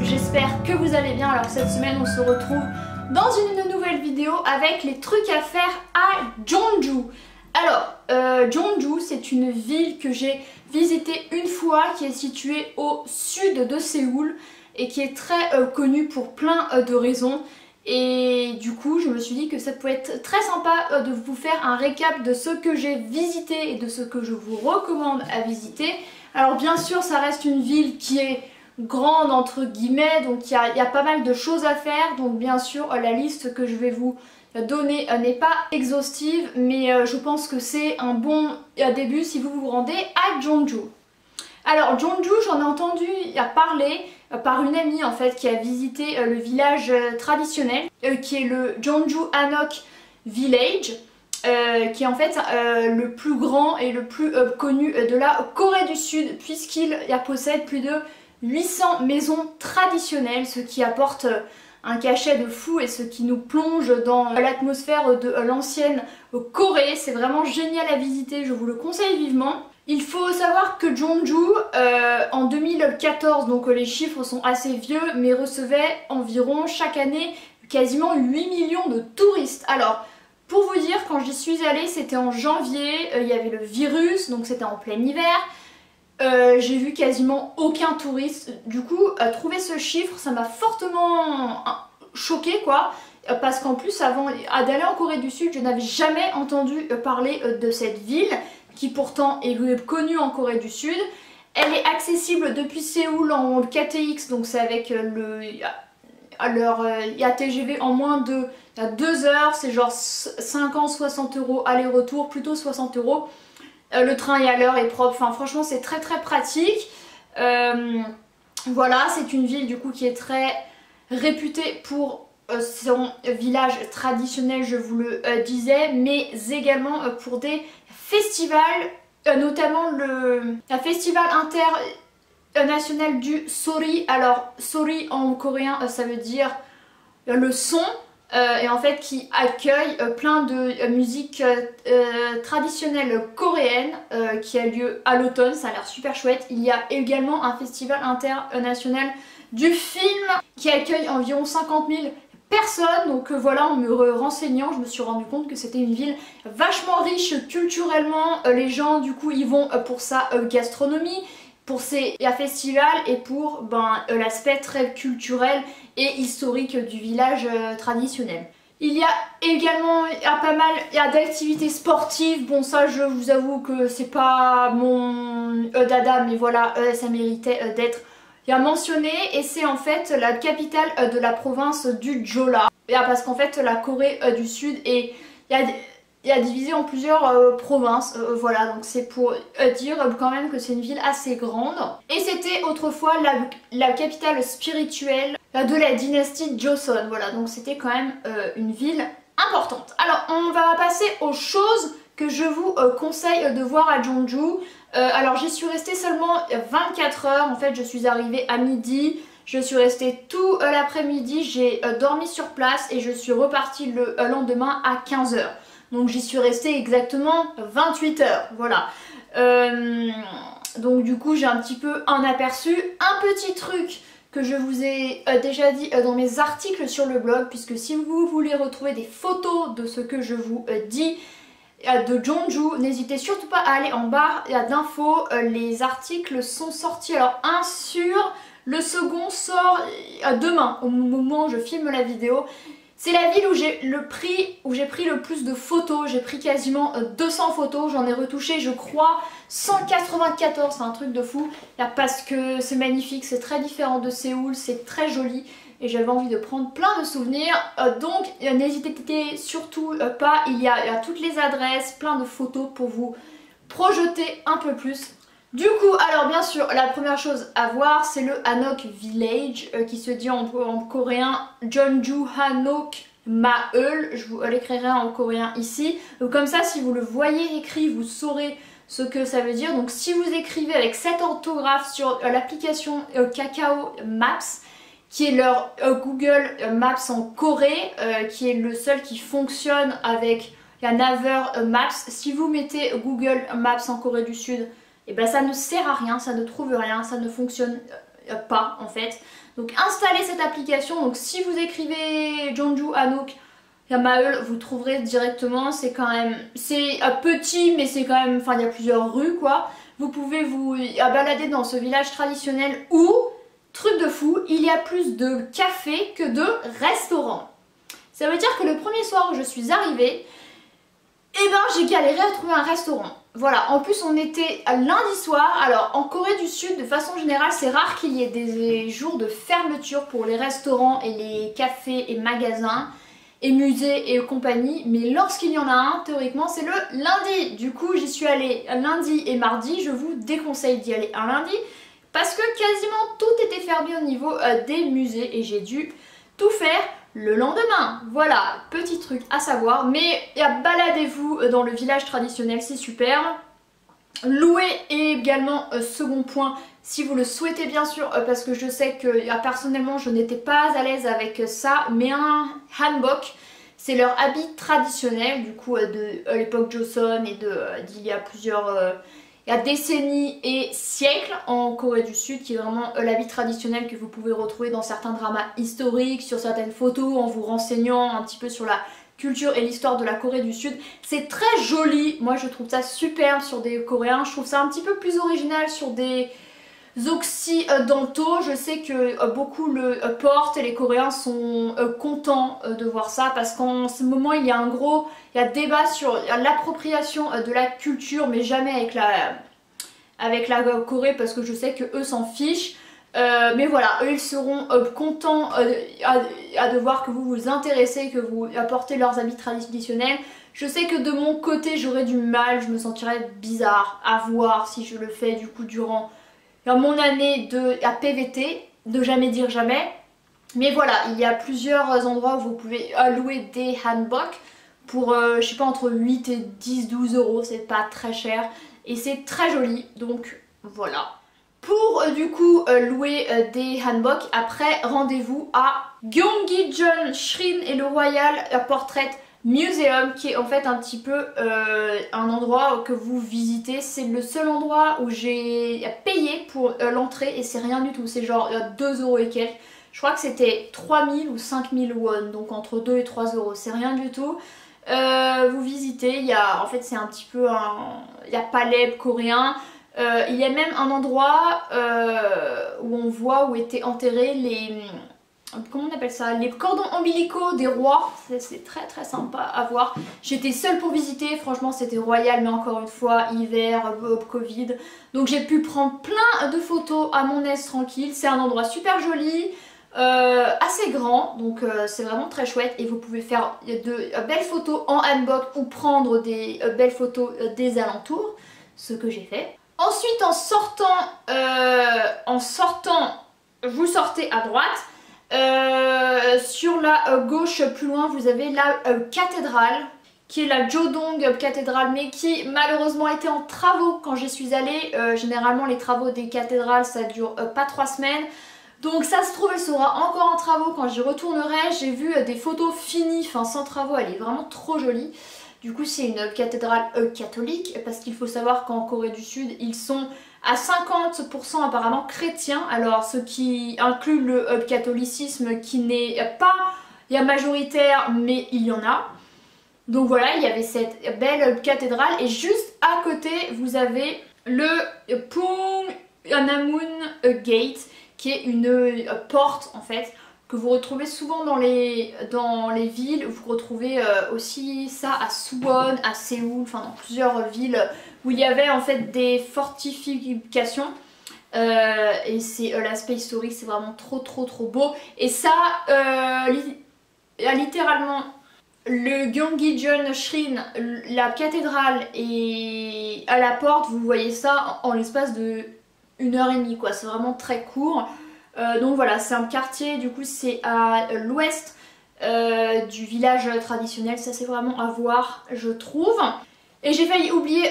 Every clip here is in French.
j'espère que vous allez bien. Alors cette semaine on se retrouve dans une nouvelle vidéo avec les trucs à faire à Jeonju. Alors Jeonju, c'est une ville que j'ai visitée une fois, qui est située au sud de Séoul et qui est très connue pour plein de raisons. Et du coup je me suis dit que ça pouvait être très sympa de vous faire un récap de ce que j'ai visité et de ce que je vous recommande à visiter. Alors bien sûr ça reste une ville qui est grande entre guillemets, donc il y a pas mal de choses à faire, donc bien sûr la liste que je vais vous donner n'est pas exhaustive, mais je pense que c'est un bon début si vous vous rendez à Jeonju. Alors Jeonju, j'en ai entendu parler par une amie en fait qui a visité le village traditionnel qui est le Jeonju Hanok Village, qui est en fait le plus grand et le plus connu de la Corée du Sud, puisqu'il possède plus de 800 maisons traditionnelles, ce qui apporte un cachet de fou et ce qui nous plonge dans l'atmosphère de l'ancienne Corée. C'est vraiment génial à visiter, je vous le conseille vivement. Il faut savoir que Jeonju, en 2014, donc les chiffres sont assez vieux, mais recevait environ chaque année quasiment 8 millions de touristes. Alors, pour vous dire, quand j'y suis allée, c'était en janvier, il y avait le virus, donc c'était en plein hiver. J'ai vu quasiment aucun touriste. Du coup, trouver ce chiffre, ça m'a fortement choquée quoi. Parce qu'en plus, avant d'aller en Corée du Sud, je n'avais jamais entendu parler de cette ville, qui pourtant est connue en Corée du Sud. Elle est accessible depuis Séoul en KTX, donc c'est avec il y a TGV en moins de 2 heures, c'est genre 50-60 € aller-retour, plutôt 60 €. Le train est à l'heure, est propre, enfin franchement c'est très pratique. Voilà, c'est une ville du coup qui est très réputée pour son village traditionnel, je vous le disais, mais également pour des festivals, notamment le festival international du Sori. Alors Sori en coréen ça veut dire le son. Et en fait qui accueille plein de musique traditionnelle coréenne qui a lieu à l'automne, ça a l'air super chouette. Il y a également un festival international du film qui accueille environ 50 000 personnes, donc voilà, en me renseignant je me suis rendu compte que c'était une ville vachement riche culturellement. Les gens du coup ils vont pour sa gastronomie, pour ses festivals et pour l'aspect très culturel et historique du village traditionnel. Il y a également pas mal d'activités sportives. Bon ça je vous avoue que c'est pas mon dada, mais voilà, ça méritait d'être mentionné. Et c'est en fait la capitale de la province du Jeolla. Parce qu'en fait la Corée du Sud est... Il y a divisé en plusieurs provinces, voilà, donc c'est pour dire quand même que c'est une ville assez grande. Et c'était autrefois la capitale spirituelle de la dynastie Joseon, voilà, donc c'était quand même une ville importante. Alors on va passer aux choses que je vous conseille de voir à Jeonju. Alors j'y suis restée seulement 24 heures, en fait je suis arrivée à midi. Je suis restée tout l'après-midi, j'ai dormi sur place et je suis repartie le lendemain à 15 h. Donc j'y suis restée exactement 28 heures, voilà. Donc du coup j'ai un petit peu un aperçu. Un petit truc que je vous ai déjà dit dans mes articles sur le blog, puisque si vous voulez retrouver des photos de ce que je vous dis de Jeonju, n'hésitez surtout pas à aller en barre d'infos. Les articles sont sortis, alors un sur, le second sort demain au moment où je filme la vidéo. C'est la ville où j'ai pris le plus de photos. J'ai pris quasiment 200 photos, j'en ai retouché je crois 194, c'est un truc de fou. Parce que c'est magnifique, c'est très différent de Séoul, c'est très joli et j'avais envie de prendre plein de souvenirs. Donc n'hésitez surtout pas, il y a toutes les adresses, plein de photos pour vous projeter un peu plus. Du coup, alors bien sûr, la première chose à voir, c'est le Hanok Village, qui se dit en coréen Jeonju Hanok Maeul. Je vous l'écrirai en coréen ici. Donc comme ça, si vous le voyez écrit, vous saurez ce que ça veut dire. Donc si vous écrivez avec cette orthographe sur l'application Kakao Maps, qui est leur Google Maps en Corée, qui est le seul qui fonctionne avec la Naver Maps. Si vous mettez Google Maps en Corée du Sud, et ben ça ne sert à rien, ça ne trouve rien, ça ne fonctionne pas en fait. Donc installez cette application, donc si vous écrivez Jeonju, Anouk, Yamaeul, vous trouverez directement. C'est quand même, c'est petit mais c'est quand même, enfin il y a plusieurs rues quoi. Vous pouvez vous balader dans ce village traditionnel où, truc de fou, il y a plus de cafés que de restaurants. Ça veut dire que le premier soir où je suis arrivée, eh ben j'ai galéré à trouver un restaurant. Voilà, en plus on était lundi soir. Alors en Corée du Sud, de façon générale, c'est rare qu'il y ait des jours de fermeture pour les restaurants et les cafés et magasins et musées et compagnie. Mais lorsqu'il y en a un, théoriquement c'est le lundi. Du coup j'y suis allée lundi et mardi. Je vous déconseille d'y aller un lundi parce que quasiment tout était fermé au niveau des musées et j'ai dû tout faire le lendemain. Voilà, petit truc à savoir. Mais baladez-vous dans le village traditionnel, c'est super. Louer également, second point, si vous le souhaitez bien sûr, parce que je sais que personnellement je n'étais pas à l'aise avec ça, mais un hanbok, c'est leur habit traditionnel du coup de l'époque Joseon et d'il y a plusieurs décennies et siècles en Corée du Sud, qui est vraiment l'habit traditionnel que vous pouvez retrouver dans certains dramas historiques, sur certaines photos, en vous renseignant un petit peu sur la culture et l'histoire de la Corée du Sud. C'est très joli, moi je trouve ça superbe sur des Coréens, je trouve ça un petit peu plus original sur des occidentaux. Je sais que beaucoup le portent et les Coréens sont contents de voir ça parce qu'en ce moment il y a débat sur l'appropriation de la culture, mais jamais avec la Corée, parce que je sais que eux s'en fichent. Mais voilà, eux ils seront contents de voir que vous vous intéressez, que vous apportez leurs habits traditionnels. Je sais que de mon côté j'aurais du mal, je me sentirais bizarre à voir si je le fais du coup durant mon année à PVT, de jamais dire jamais. Mais voilà, il y a plusieurs endroits où vous pouvez louer des hanbok pour je sais pas, entre 8 et 10-12 euros, c'est pas très cher et c'est très joli, donc voilà. Pour du coup louer des hanbok, après rendez-vous à Gyeonggi-jeon Shrine et le Royal Portrait Museum, qui est en fait un petit peu un endroit que vous visitez. C'est le seul endroit où j'ai payé pour l'entrée et c'est rien du tout, c'est genre 2 euros et quelques. Je crois que c'était 3000 ou 5000 won, donc entre 2 et 3 euros, c'est rien du tout. Vous visitez, il y a, en fait c'est un petit peu il y a palais coréen. Il y a même un endroit où on voit où étaient enterrés les... Comment on appelle ça? Les cordons ombilicaux des rois. C'est très très sympa à voir. J'étais seule pour visiter, franchement c'était royal, mais encore une fois, hiver, Covid. Donc j'ai pu prendre plein de photos à mon aise tranquille. C'est un endroit super joli, assez grand, donc c'est vraiment très chouette. Et vous pouvez faire de belles photos en hanbok ou prendre des belles photos des alentours, ce que j'ai fait. Ensuite en sortant, vous sortez à droite. Sur la gauche plus loin vous avez la cathédrale qui est la Jodong cathédrale, mais qui malheureusement était en travaux quand j'y suis allée. Généralement les travaux des cathédrales ça dure pas 3 semaines, donc ça se trouve elle sera encore en travaux quand j'y retournerai. J'ai vu des photos finies, enfin sans travaux, elle est vraiment trop jolie. Du coup c'est une cathédrale catholique, parce qu'il faut savoir qu'en Corée du Sud ils sont à 50% apparemment chrétiens, alors ce qui inclut le catholicisme qui n'est pas majoritaire, mais il y en a. Donc voilà, il y avait cette belle cathédrale et juste à côté vous avez le Pungnamun Gate, qui est une porte en fait que vous retrouvez souvent dans les villes. Vous retrouvez aussi ça à Suwon, à Séoul, enfin dans plusieurs villes où il y avait en fait des fortifications. Et c'est l'aspect historique, c'est vraiment trop beau. Et ça, littéralement, le Gyeonggi-jeon Shrine, la cathédrale et à la porte, vous voyez ça en l'espace de 1h30 quoi, c'est vraiment très court. Donc voilà, c'est un quartier, du coup c'est à l'ouest du village traditionnel, ça c'est vraiment à voir je trouve. Et j'ai failli oublier,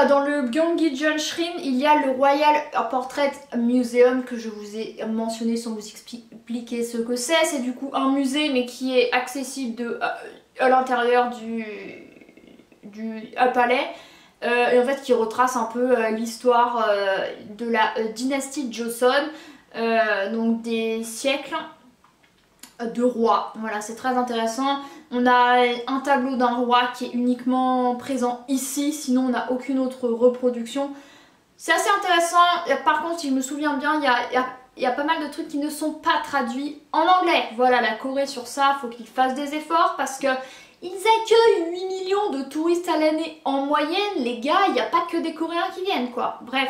dans le Gyeonggi-jeon Shrine il y a le Royal Portrait Museum que je vous ai mentionné sans vous expliquer ce que c'est. C'est du coup un musée mais qui est accessible à l'intérieur du palais. Et en fait qui retrace un peu l'histoire de la dynastie Joseon. donc des siècles de rois. Voilà, c'est très intéressant. On a un tableau d'un roi qui est uniquement présent ici, sinon on n'a aucune autre reproduction. C'est assez intéressant. Par contre, si je me souviens bien, il y a pas mal de trucs qui ne sont pas traduits en anglais. Voilà, la Corée sur ça, faut qu'ils fassent des efforts parce que ils accueillent 8 millions de touristes à l'année en moyenne. Les gars, il n'y a pas que des Coréens qui viennent, quoi. Bref,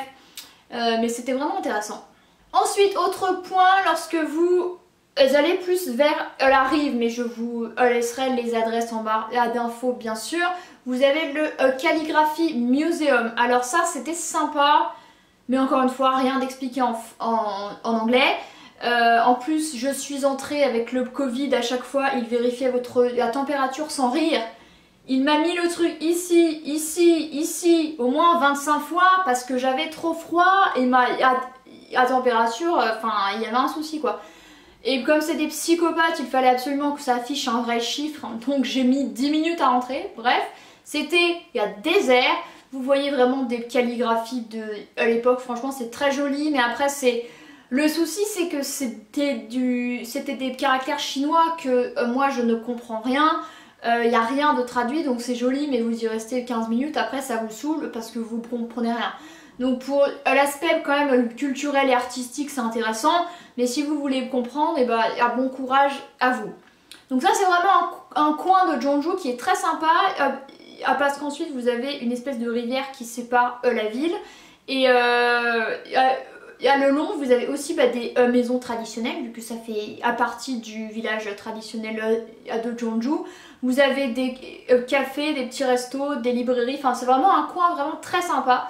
mais c'était vraiment intéressant. Ensuite, autre point, lorsque vous allez plus vers la rive, mais je vous laisserai les adresses en barre d'infos bien sûr. Vous avez le Calligraphy Museum. Alors ça, c'était sympa, mais encore une fois, rien d'expliqué en anglais. En plus, je suis entrée avec le Covid, à chaque fois, il vérifiait la température sans rire. Il m'a mis le truc ici, ici, ici, au moins 25 fois parce que j'avais trop froid et la température, enfin, il y avait un souci quoi. Et comme c'est des psychopathes, il fallait absolument que ça affiche un vrai chiffre, donc j'ai mis 10 minutes à rentrer. Bref, c'était il y a des airs. Vous voyez vraiment des calligraphies à l'époque, franchement c'est très joli, mais après c'est... Le souci c'est que c'était des caractères chinois que moi je ne comprends rien. Il n'y a rien de traduit donc c'est joli mais vous y restez 15 minutes, après ça vous saoule parce que vous ne comprenez rien. Donc pour l'aspect quand même culturel et artistique c'est intéressant, mais si vous voulez comprendre, et ben, bon courage à vous. Donc ça c'est vraiment un coin de Jeonju qui est très sympa, parce qu'ensuite vous avez une espèce de rivière qui sépare la ville et à le long, vous avez aussi des maisons traditionnelles, vu que ça fait à partie du village traditionnel de Jeonju. Vous avez des cafés, des petits restos, des librairies, enfin c'est vraiment un coin vraiment très sympa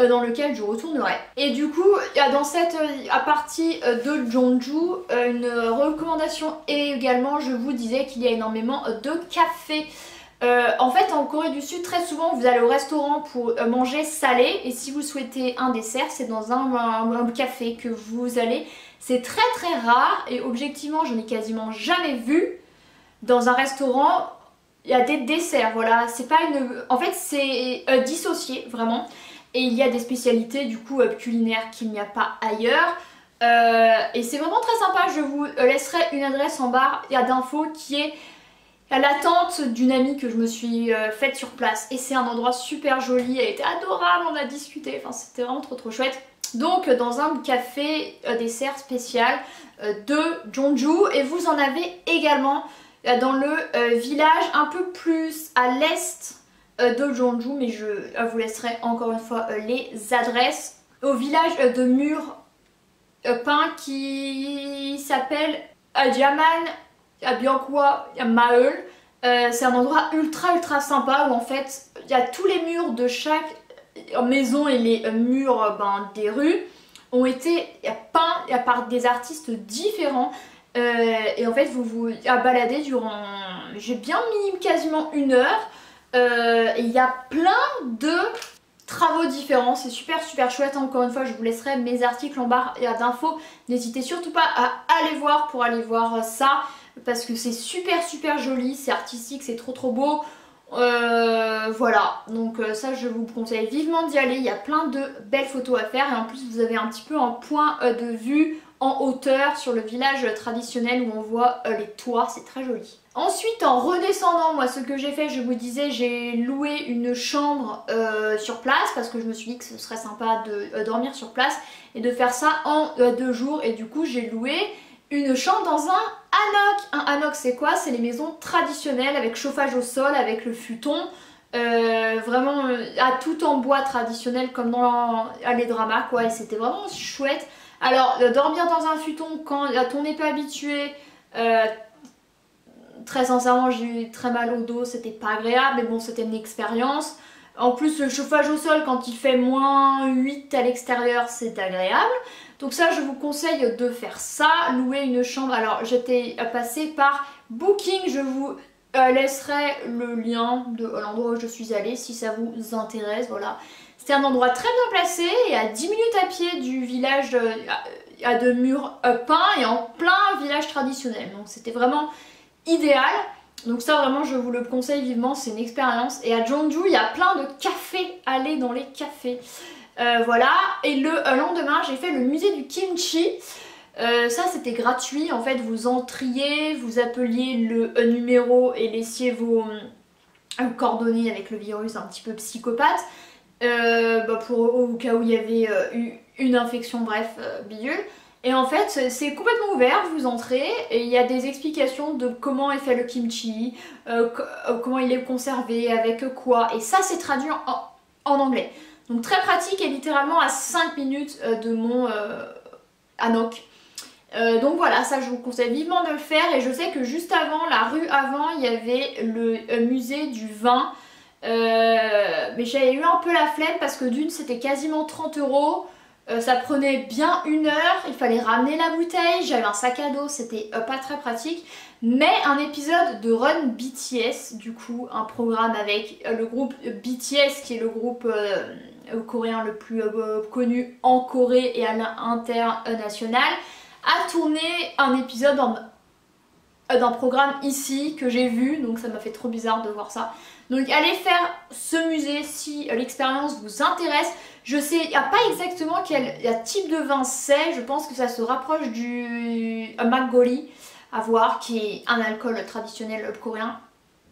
dans lequel je retournerai. Et du coup, dans cette partie de Jeonju, une recommandation également, je vous disais qu'il y a énormément de cafés. En fait en Corée du Sud très souvent vous allez au restaurant pour manger salé et si vous souhaitez un dessert c'est dans un café que vous allez. C'est très très rare et objectivement je n'ai quasiment jamais vu dans un restaurant il y a des desserts, voilà, c'est pas une... En fait c'est dissocié vraiment et il y a des spécialités du coup culinaires qu'il n'y a pas ailleurs. Et c'est vraiment très sympa, je vous laisserai une adresse en barre d'infos qui est à la tante d'une amie que je me suis faite sur place et c'est un endroit super joli, elle était adorable, on a discuté, enfin c'était vraiment trop chouette. Donc dans un café dessert spécial de Jeonju et vous en avez également dans le village un peu plus à l'est de Jeonju, mais je vous laisserai encore une fois les adresses, au village de murs peints qui s'appelle Adjaman. Il y a Byokwa, il y a Maeul. C'est un endroit ultra sympa où en fait il y a tous les murs de chaque maison et les murs des rues ont été peints par des artistes différents. Et en fait vous vous baladez durant, j'ai bien mis quasiment 1 heure et il y a plein de travaux différents, c'est super chouette. Encore une fois je vous laisserai mes articles en barre d'infos, n'hésitez surtout pas à aller voir pour aller voir ça parce que c'est super joli, c'est artistique, c'est trop beau. Voilà, donc ça je vous conseille vivement d'y aller, il y a plein de belles photos à faire et en plus vous avez un petit peu un point de vue en hauteur sur le village traditionnel où on voit les toits, c'est très joli. Ensuite en redescendant, moi ce que j'ai fait, je vous disais, j'ai loué une chambre sur place parce que je me suis dit que ce serait sympa de dormir sur place et de faire ça en 2 jours et du coup j'ai loué une chambre dans un hanok. Un hanok c'est quoi? C'est les maisons traditionnelles avec chauffage au sol, avec le futon, vraiment tout en bois traditionnel comme dans les dramas quoi, et c'était vraiment chouette. Alors dormir dans un futon quand on n'est pas habitué, très sincèrement j'ai eu très mal au dos, c'était pas agréable mais bon c'était une expérience. En plus le chauffage au sol quand il fait -8 à l'extérieur c'est agréable. Donc ça je vous conseille de faire ça, louer une chambre. Alors j'étais passée par Booking, je vous laisserai le lien de l'endroit où je suis allée si ça vous intéresse, voilà. C'était un endroit très bien placé et à 10 minutes à pied du village de murs peints et en plein village traditionnel. Donc c'était vraiment idéal. Donc ça vraiment je vous le conseille vivement, c'est une expérience. Et à Jeonju il y a plein de cafés, allez dans les cafés. Voilà, et le lendemain j'ai fait le musée du kimchi. Ça c'était gratuit, en fait vous entriez, vous appeliez le numéro et laissiez vos coordonnées avec le virus un petit peu psychopathe. Au cas où il y avait une infection, bref, bidule. Et en fait c'est complètement ouvert, vous entrez et il y a des explications de comment est fait le kimchi, comment il est conservé, avec quoi, et ça c'est traduit en anglais. Donc très pratique et littéralement à 5 minutes de mon Hanok. Donc voilà, ça je vous conseille vivement de le faire. Et je sais que juste avant, la rue avant, il y avait le musée du vin. Mais j'avais eu un peu la flemme parce que d'une c'était quasiment 30 €. Ça prenait bien 1 heure, il fallait ramener la bouteille, j'avais un sac à dos, c'était pas très pratique. Mais un épisode de Run BTS, du coup un programme avec le groupe BTS qui est le groupe coréen le plus connu en Corée et à l'international, a tourné un épisode d'un programme ici que j'ai vu, donc ça m'a fait trop bizarre de voir ça. Donc allez faire ce musée si l'expérience vous intéresse. Je sais, il n'y a pas exactement quel type de vin c'est, je pense que ça se rapproche du makgeolli à voir, qui est un alcool traditionnel coréen.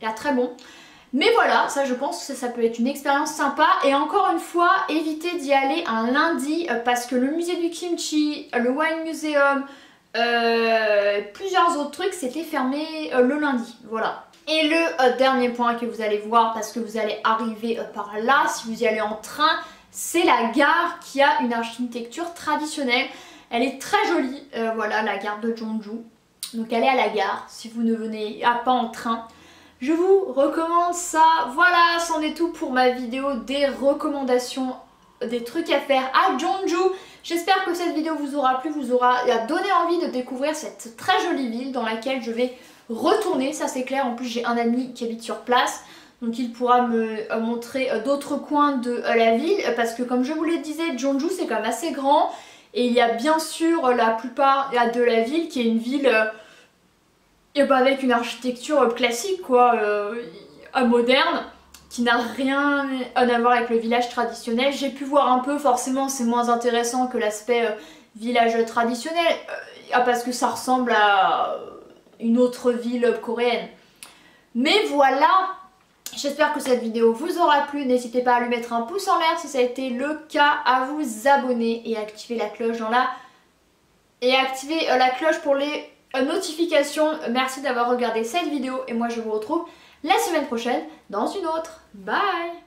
Il est très bon. Mais voilà, ça je pense que ça peut être une expérience sympa. Et encore une fois, évitez d'y aller un lundi parce que le musée du kimchi, le wine museum, plusieurs autres trucs, c'était fermé le lundi. Voilà. Et le dernier point que vous allez voir, parce que vous allez arriver par là, si vous y allez en train, c'est la gare qui a une architecture traditionnelle. Elle est très jolie, voilà, la gare de Jeonju. Donc allez à la gare si vous ne venez pas en train. Je vous recommande ça. Voilà, c'en est tout pour ma vidéo des recommandations, des trucs à faire à Jeonju. J'espère que cette vidéo vous aura plu, vous aura donné envie de découvrir cette très jolie ville dans laquelle je vais retourner, ça c'est clair. En plus j'ai un ami qui habite sur place, donc il pourra me montrer d'autres coins de la ville, parce que comme je vous le disais, Jeonju c'est quand même assez grand, et il y a bien sûr la plupart de la ville qui est une ville avec une architecture classique quoi, moderne, qui n'a rien à voir avec le village traditionnel. J'ai pu voir un peu, forcément c'est moins intéressant que l'aspect village traditionnel, parce que ça ressemble à une autre ville coréenne. Mais voilà, j'espère que cette vidéo vous aura plu. N'hésitez pas à lui mettre un pouce en l'air si ça a été le cas, à vous abonner et activer la cloche activer la cloche pour les notifications. Merci d'avoir regardé cette vidéo et moi je vous retrouve la semaine prochaine dans une autre. Bye!